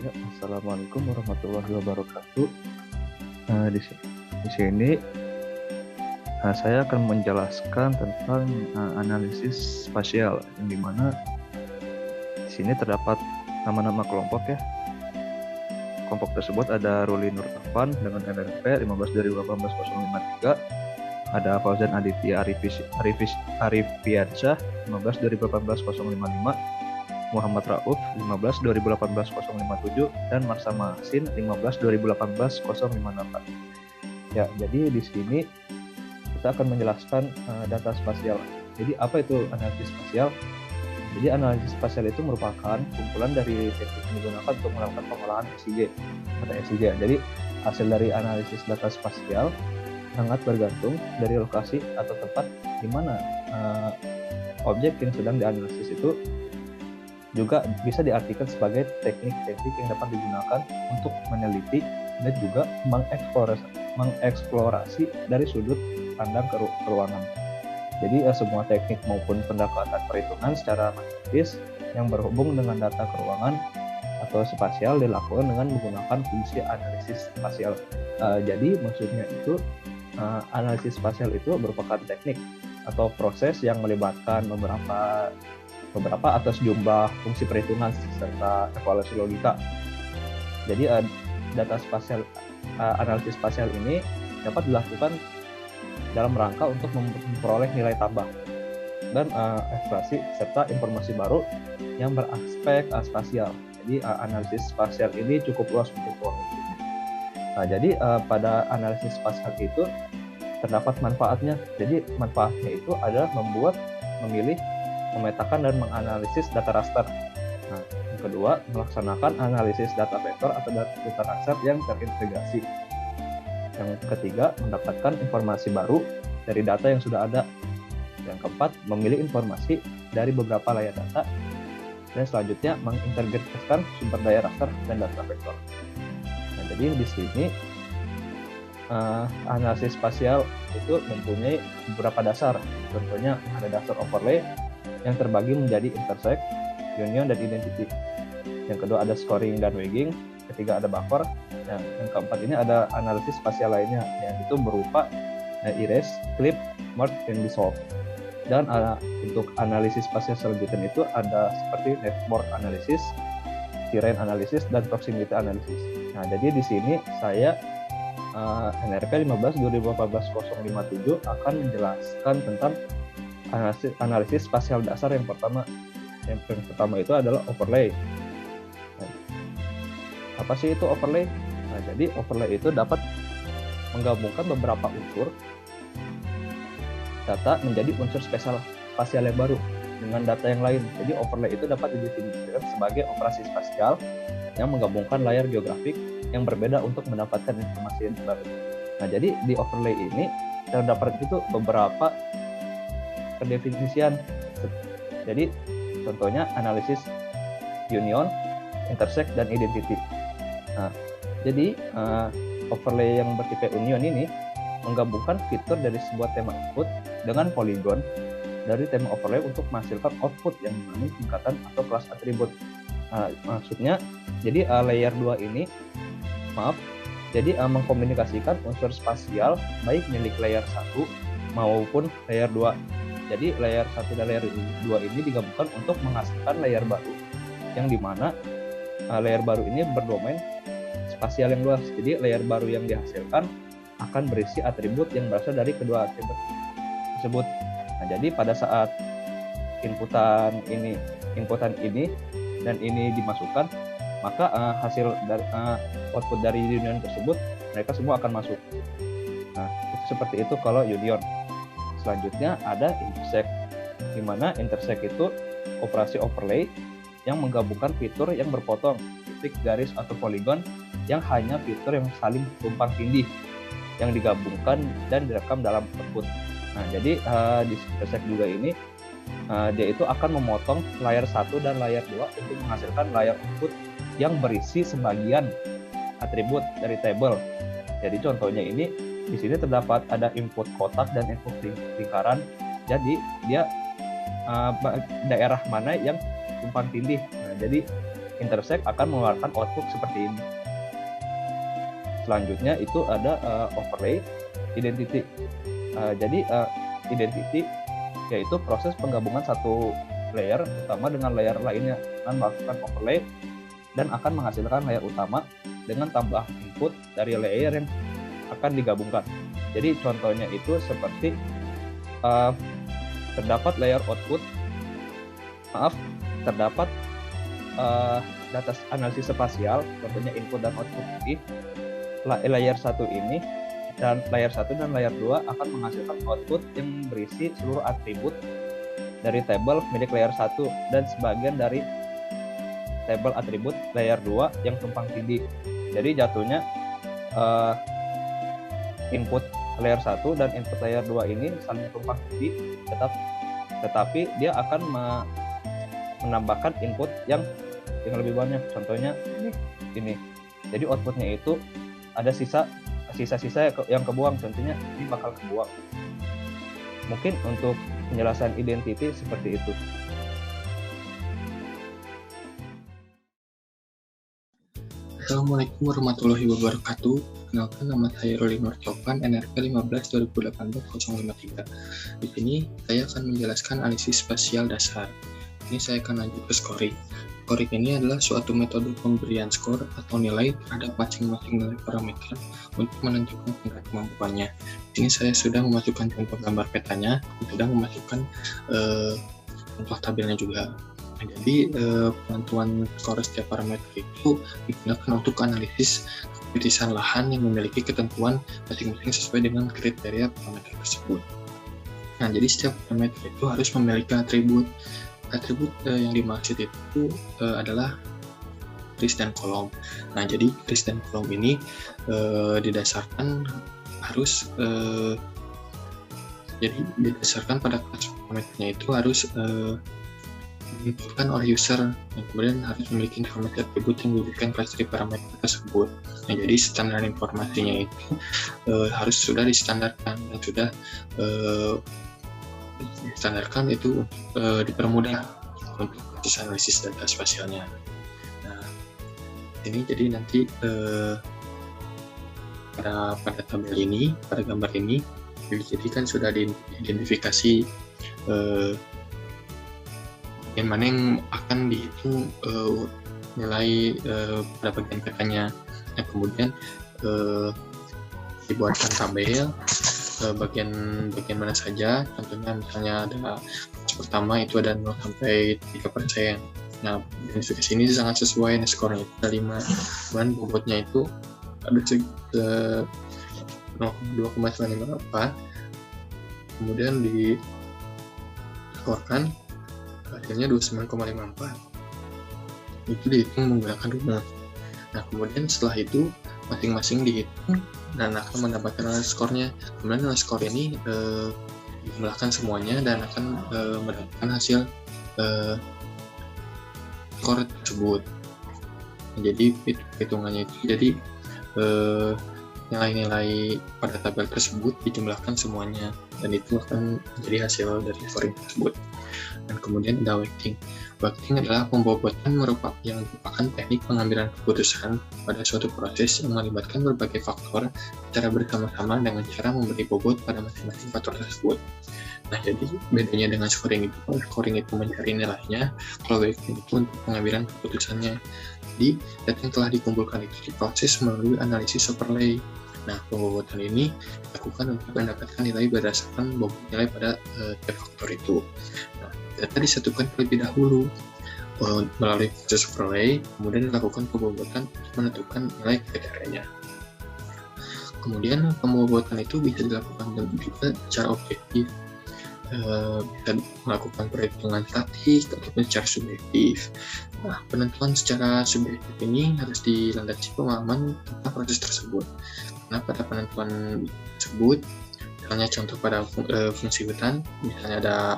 Ya, Assalamualaikum warahmatullahi wabarakatuh. Di sini saya akan menjelaskan tentang analisis spasial, yang dimana di sini terdapat nama-nama kelompok ya. Kelompok tersebut ada Ruli Nur Irfan dengan NNP 15/2018-053, ada Fauzan Aditya Arifiansyah 15/2018-055, Muhammad Rauf 15/2018-057, dan Marsama Masin 15/2018-058. Ya, jadi di sini kita akan menjelaskan data spasial. Jadi apa itu analisis spasial? Jadi analisis spasial itu merupakan kumpulan dari teknik yang digunakan untuk melakukan pengolahan SIG atau SIG. Jadi hasil dari analisis data spasial sangat bergantung dari lokasi atau tempat di mana objek yang sedang dianalisis itu juga bisa diartikan sebagai teknik-teknik yang dapat digunakan untuk meneliti dan juga mengeksplorasi dari sudut pandang keuangan. Jadi semua teknik maupun pendekatan perhitungan secara matematis yang berhubung dengan data keuangan atau spasial dilakukan dengan menggunakan fungsi analisis spasial. Jadi maksudnya itu analisis spasial itu merupakan teknik atau proses yang melibatkan beberapa atau sejumlah fungsi perhitungan serta evaluasi logika. Jadi data spasial analisis spasial ini dapat dilakukan dalam rangka untuk memperoleh nilai tambah dan ekspresi serta informasi baru yang beraspek spasial. Jadi analisis spasial ini cukup luas untuk ruang lingkupnya. Jadi pada analisis spasial itu terdapat manfaatnya. Jadi manfaatnya itu adalah memilih, memetakan dan menganalisis data raster. Yang kedua, melaksanakan analisis data vektor atau data raster yang terintegrasi. Yang ketiga, mendapatkan informasi baru dari data yang sudah ada. Yang keempat, memilih informasi dari beberapa layar data. Dan selanjutnya, mengintegrasikan sumber daya raster dan data vektor. Nah, jadi di sini analisis spasial itu mempunyai beberapa dasar. Contohnya ada dasar overlay yang terbagi menjadi intersect, union, dan identity. Yang kedua ada scoring dan weighting. Ketiga ada buffer. Yang keempat ini ada analisis spasial lainnya, yang itu berupa erase, clip, merge, dan dissolve. Dan untuk analisis spasial selanjutnya itu ada seperti network analysis, terrain analysis, dan proximity analysis. Nah, jadi di sini saya NRP 15/2018-057 akan menjelaskan tentang analisis spasial dasar yang pertama. Yang pertama itu adalah overlay. Apa sih itu overlay? Nah, jadi overlay itu dapat menggabungkan beberapa unsur data menjadi unsur spasial yang baru dengan data yang lain. Jadi overlay itu dapat didefinisikan sebagai operasi spasial yang menggabungkan layar geografik yang berbeda untuk mendapatkan informasi yang baru. Nah, jadi di overlay ini terdapat itu beberapa pendefinisian. Jadi contohnya analisis union, intersect, dan identity. Nah, jadi overlay yang bertipe union ini menggabungkan fitur dari sebuah tema input dengan poligon dari tema overlay untuk menghasilkan output yang mengandung tingkatan atau kelas atribut. Maksudnya, jadi layer 2 ini, mengkomunikasikan unsur spasial baik milik layer 1 maupun layer 2. Jadi layer 1 dan layer 2 ini digabungkan untuk menghasilkan layer baru, yang dimana layer baru ini berdomain spasial yang luas. Jadi layer baru yang dihasilkan akan berisi atribut yang berasal dari kedua atribut tersebut. Nah, jadi pada saat inputan ini dan ini dimasukkan, maka hasil dari output dari union tersebut mereka semua akan masuk. Nah, itu seperti itu kalau union. Selanjutnya ada intersect, di mana intersect itu operasi overlay yang menggabungkan fitur yang berpotong, titik, garis, atau poligon yang hanya fitur yang saling tumpang tindih yang digabungkan dan direkam dalam output. Nah, jadi di intersect juga ini dia itu akan memotong layar 1 dan layar 2 untuk menghasilkan layar output yang berisi sebagian atribut dari tabel. Jadi contohnya ini di sini terdapat ada input kotak dan input lingkaran. Jadi dia daerah mana yang tumpang tindih. Nah, jadi intersect akan mengeluarkan output seperti ini. Selanjutnya itu ada overlay identity. Jadi identity yaitu proses penggabungan satu layer utama dengan layer lainnya dengan melakukan overlay dan akan menghasilkan layer utama dengan tambah input dari layer yang akan digabungkan. Jadi contohnya itu seperti terdapat data analisis spasial, contohnya input dan output ini. Layer 1 ini dan layer 1 dan layer 2 akan menghasilkan output yang berisi seluruh atribut dari tabel milik layer 1 dan sebagian dari tabel atribut layer 2 yang tumpang tindih. Jadi jatuhnya input layer 1 dan input layer 2 ini saling tumpang tindih, tetapi dia akan menambahkan input yang lebih banyak. Contohnya ini. Jadi outputnya itu ada sisa-sisa yang kebuang, contohnya ini bakal kebuang. Mungkin untuk penjelasan identity seperti itu. Assalamualaikum warahmatullahi wabarakatuh. Kenalkan, nama saya Roli Nurcopan, NRP 15 2018-053. Di sini saya akan menjelaskan analisis spasial dasar. Ini saya akan lanjut ke scoring. Scoring ini adalah suatu metode pemberian skor atau nilai terhadap masing-masing nilai parameter untuk menentukan tingkat kemampuannya. Ini saya sudah memasukkan contoh gambar petanya, sudah memasukkan contoh tabelnya juga. Nah, jadi penentuan skor setiap parameter itu digunakan untuk analisis kekritisan lahan yang memiliki ketentuan masing-masing sesuai dengan kriteria parameter tersebut. Nah, jadi setiap parameter itu harus memiliki atribut. Atribut yang dimaksud itu adalah baris dan kolom. Nah, jadi baris dan kolom ini didasarkan harus jadi didasarkan pada kelas parameternya itu harus diinputkan oleh user, dan kemudian harus memiliki informasi atribut yang diberikan kelas dari parameter tersebut. Nah, jadi standar informasinya itu harus sudah distandarkan dan sudah distandarkan itu dipermudah untuk proses analisis data spasialnya. Nah, ini jadi nanti pada tabel ini, pada gambar ini, jadi kan sudah diidentifikasi bagian mana yang akan dihitung nilai pada bagian petanya. Nah, kemudian dibuatkan tabel bagian mana saja, contohnya misalnya ada pertama itu ada 0 sampai 3%. Nah, dari sini sangat sesuai, skornya itu ada 5, dan bobotnya itu ada 0,2,94, kemudian diskorkan hasilnya 29,54, itu dihitung menggunakan rumus. Nah, kemudian setelah itu masing-masing dihitung dan akan mendapatkan nilai skornya. Kemudian nilai skor ini dijumlahkan semuanya dan akan mendapatkan hasil skor tersebut. Jadi hitungannya itu jadi nilai-nilai pada tabel tersebut dijumlahkan semuanya dan itu akan menjadi hasil dari scoring tersebut. Dan kemudian ada weighting. Weighting adalah pembobotan yang merupakan teknik pengambilan keputusan pada suatu proses yang melibatkan berbagai faktor secara bersama-sama dengan cara memberi bobot pada masing-masing faktor tersebut. Nah, jadi bedanya dengan scoring itu, scoring itu mencari nilainya, kalau weighting itu untuk pengambilan keputusannya. Jadi, data yang telah dikumpulkan itu diproses melalui analisis overlay. Nah, pembobotan ini dilakukan untuk mendapatkan nilai berdasarkan bobot nilai pada tiap faktor itu. Nah, data disatukan terlebih dahulu melalui proses overlay, kemudian dilakukan pembobotan untuk menentukan nilai kriterianya. Kemudian pembobotan itu bisa dilakukan juga secara objektif, bisa melakukan perhitungan statik ataupun secara subjektif. Nah, penentuan secara subjektif ini harus dilandasi pemahaman tentang proses tersebut. Karena pada penentuan tersebut, misalnya contoh pada fungsi hutan, misalnya ada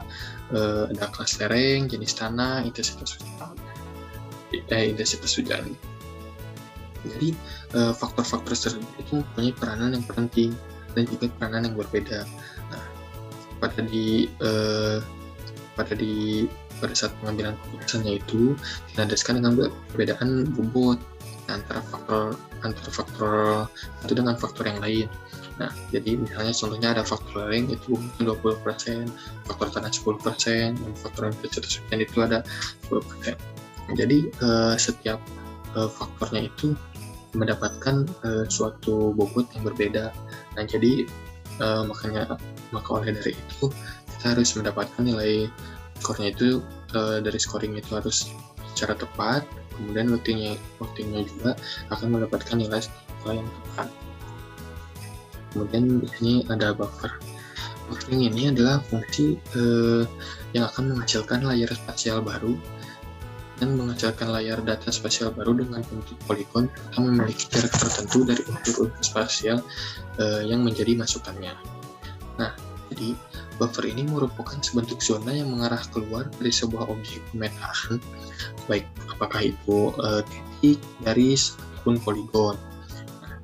kelas lereng, jenis tanah, intensitas hujan. Jadi faktor-faktor tersebut itu mempunyai peranan yang penting dan juga peranan yang berbeda. Nah, pada di pada saat pengambilan keputusannya itu dilandaskan dengan perbedaan bobot antara faktor satu dengan faktor yang lain. Nah, jadi misalnya contohnya ada faktor lain itu bobotnya 20%, faktor tanah 10%, dan faktor intensitas hujan itu ada 10%. Jadi setiap faktornya itu mendapatkan suatu bobot yang berbeda. Nah, jadi maka oleh dari itu kita harus mendapatkan nilai skornya itu dari scoring itu harus secara tepat. Kemudian votingnya juga akan mendapatkan nilai yang tepat. Kemudian di sini ada buffer. Buffering ini adalah fungsi yang akan menghasilkan layar spasial baru dan menghasilkan layar data spasial baru dengan bentuk poligon serta memiliki jarak tertentu dari unsur-unsur spasial yang menjadi masukannya. Nah, jadi buffer ini merupakan sebentuk zona yang mengarah keluar dari sebuah objek pemetaan, baik apakah itu titik, garis, ataupun poligon.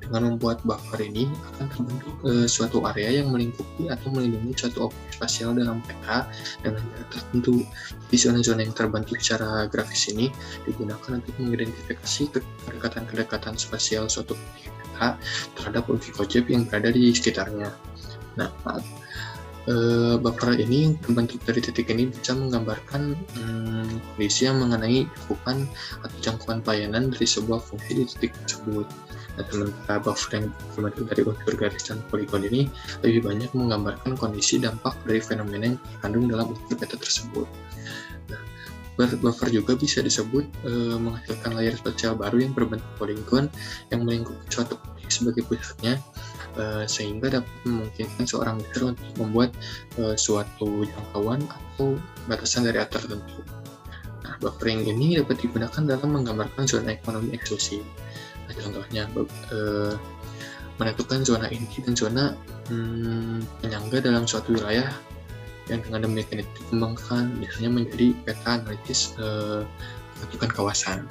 Dengan membuat buffer ini akan terbentuk suatu area yang melingkupi atau melindungi suatu objek spasial dalam peta dengan jarak tertentu. Di zona-zona yang terbentuk secara grafis ini digunakan untuk mengidentifikasi kedekatan spasial suatu objek peta terhadap objek-objek yang berada di sekitarnya. Nah, buffer ini yang terbentuk dari titik ini bisa menggambarkan kondisi yang mengenai cakupan atau jangkauan pelayanan dari sebuah fungsi di titik tersebut. Nah, sementara buffer yang terbentuk dari unsur garis dan poligon ini lebih banyak menggambarkan kondisi dampak dari fenomena yang terkandung dalam unsur peta tersebut. Nah, buffer juga bisa disebut menghasilkan layar spasial baru yang berbentuk poligon yang melingkupi suatu objek sebagai pusatnya, sehingga dapat memungkinkan seorang user untuk membuat suatu jangkauan atau batasan dari area tertentu. Nah, buffering ini dapat digunakan dalam menggambarkan zona ekonomi eksklusif. Nah, contohnya menentukan zona inti dan zona penyangga dalam suatu wilayah yang dengan demikian itu dikembangkan biasanya menjadi peta analitis menentukan kawasan.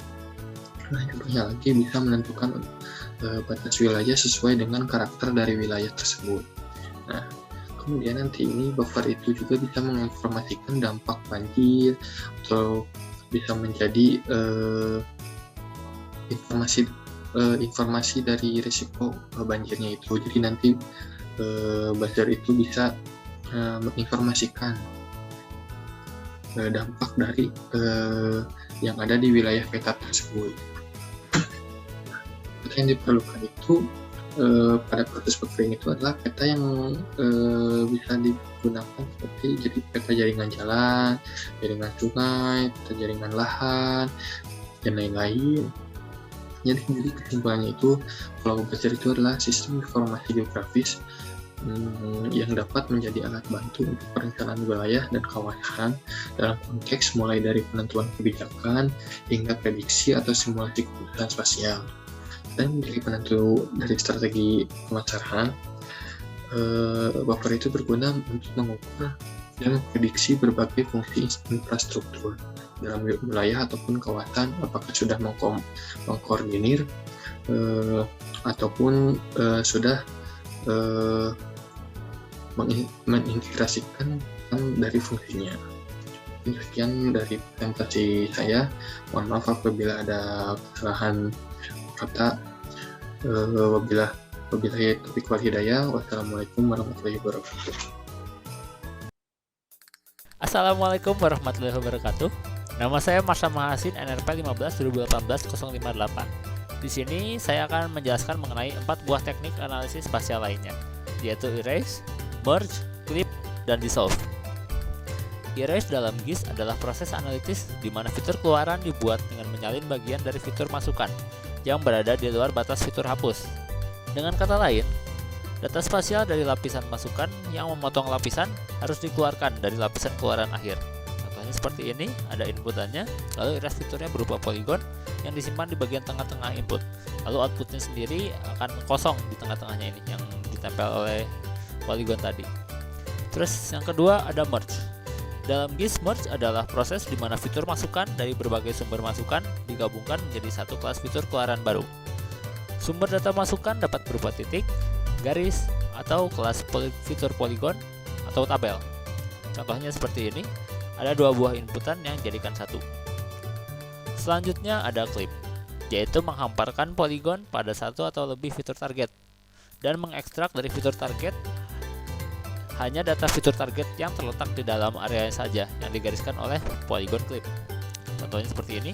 Nah, contohnya lagi bisa menentukan batas wilayah sesuai dengan karakter dari wilayah tersebut. Nah, kemudian nanti ini buffer itu juga bisa menginformasikan dampak banjir atau bisa menjadi informasi dari risiko banjirnya itu. Jadi nanti buzzer itu bisa menginformasikan dampak dari yang ada di wilayah peta tersebut. Peta yang diperlukan itu pada proses buffering itu adalah peta yang bisa digunakan seperti jadi peta jaringan jalan, jaringan sungai, peta jaringan lahan, dan lain-lain. Jadi kesimpulannya itu kalau buzzer itu adalah sistem informasi geografis yang dapat menjadi alat bantu untuk perencanaan wilayah dan kawasan dalam konteks mulai dari penentuan kebijakan hingga prediksi atau simulasi keputusan spasial. Dan menjadi penentu dari strategi pemasaran, buffer itu berguna untuk mengukur dan memprediksi berbagai fungsi infrastruktur dalam wilayah ataupun kawasan, apakah sudah mengkoordinir ataupun sudah mengintegrasikan dari fungsinya. Sekian dari presentasi saya. Mohon maaf apabila ada kesalahan kata. Wabillahi taufiq wal hidayah. Wassalamualaikum warahmatullahi wabarakatuh. Assalamualaikum warahmatullahi wabarakatuh. Nama saya Marsha Mahasin, NRP 15 2018 058. Di sini saya akan menjelaskan mengenai 4 buah teknik analisis spasial lainnya, yaitu erase, merge, clip, dan dissolve. Erase dalam GIS adalah proses analitis di mana fitur keluaran dibuat dengan menyalin bagian dari fitur masukan yang berada di luar batas fitur hapus. Dengan kata lain, data spasial dari lapisan masukan yang memotong lapisan harus dikeluarkan dari lapisan keluaran akhir. Contohnya seperti ini, ada inputannya, lalu erase fiturnya berupa poligon yang disimpan di bagian tengah-tengah input. Lalu outputnya sendiri akan kosong di tengah-tengahnya ini yang ditempel oleh poligon tadi. Terus yang kedua ada merge. Dalam GIS, merge adalah proses di mana fitur masukan dari berbagai sumber masukan digabungkan menjadi satu kelas fitur keluaran baru. Sumber data masukan dapat berupa titik, garis, atau kelas fitur poligon atau tabel. Contohnya seperti ini, Ada dua buah inputan yang dijadikan satu. Selanjutnya ada clip, yaitu menghamparkan poligon pada satu atau lebih fitur target dan mengekstrak dari fitur target hanya data fitur target yang terletak di dalam area saja yang digariskan oleh polygon clip. Contohnya seperti ini.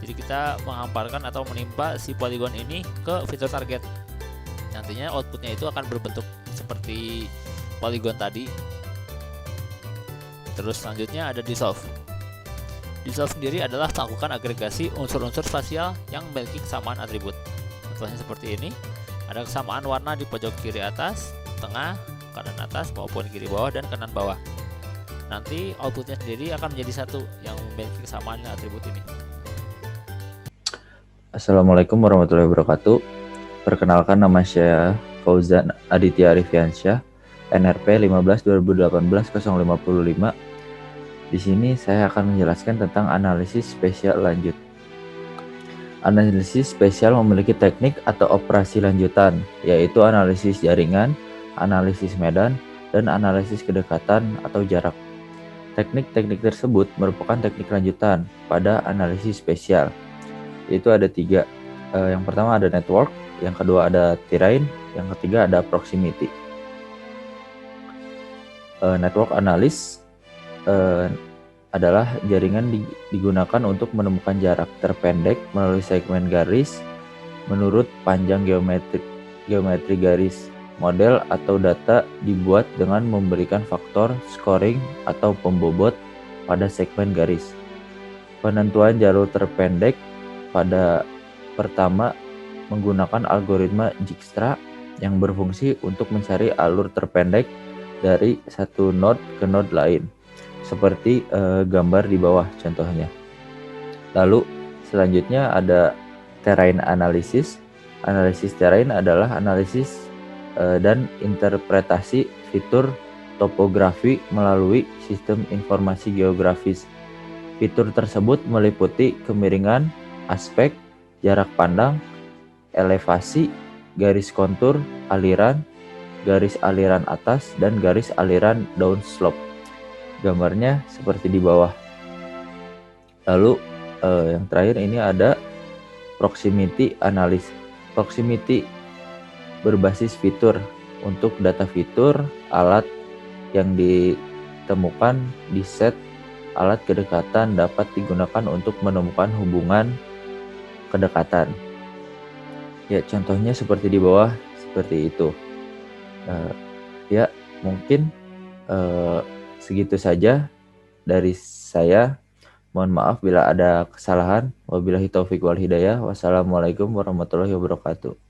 Jadi kita menghamparkan atau menimpa si polygon ini ke fitur target. Nantinya outputnya itu akan berbentuk seperti polygon tadi. Terus selanjutnya ada dissolve. Dissolve sendiri adalah melakukan agregasi unsur-unsur spasial yang memiliki kesamaan atribut. Contohnya seperti ini. Ada kesamaan warna di pojok kiri atas, tengah, kanan atas maupun kiri bawah dan kanan bawah. Nanti outputnya sendiri akan menjadi satu yang memiliki kesamaan atribut ini. Assalamualaikum warahmatullahi wabarakatuh. Perkenalkan, nama saya Fauzan Aditya Arifiansyah, NRP 15/2018-055. Di sini saya akan menjelaskan tentang analisis spesial lanjut. Analisis spesial memiliki teknik atau operasi lanjutan, yaitu analisis jaringan, analisis medan, dan analisis kedekatan atau jarak. Teknik-teknik tersebut merupakan teknik lanjutan pada analisis spesial. Itu ada 3. Yang pertama ada network, yang kedua ada terrain, yang ketiga ada proximity. Network analysis adalah jaringan digunakan untuk menemukan jarak terpendek melalui segmen garis menurut panjang geometri garis. Model atau data dibuat dengan memberikan faktor scoring atau pembobot pada segmen garis. Penentuan jalur terpendek pada pertama menggunakan algoritma Dijkstra yang berfungsi untuk mencari alur terpendek dari satu node ke node lain, seperti gambar di bawah contohnya. Lalu selanjutnya ada terrain analysis. Analisis terrain adalah analisis dan interpretasi fitur topografi melalui sistem informasi geografis. Fitur tersebut meliputi kemiringan, aspek, jarak pandang, elevasi, garis kontur, aliran, garis aliran atas, dan garis aliran downslope. Gambarnya seperti di bawah. Lalu yang terakhir ini ada proximity analysis. Proximity berbasis fitur. Untuk data fitur, alat yang ditemukan di set alat kedekatan dapat digunakan untuk menemukan hubungan kedekatan. Ya, contohnya seperti di bawah, seperti itu. Ya, mungkin segitu saja dari saya. Mohon maaf bila ada kesalahan. Wabillahi taufiq wal hidayah. Wassalamualaikum warahmatullahi wabarakatuh.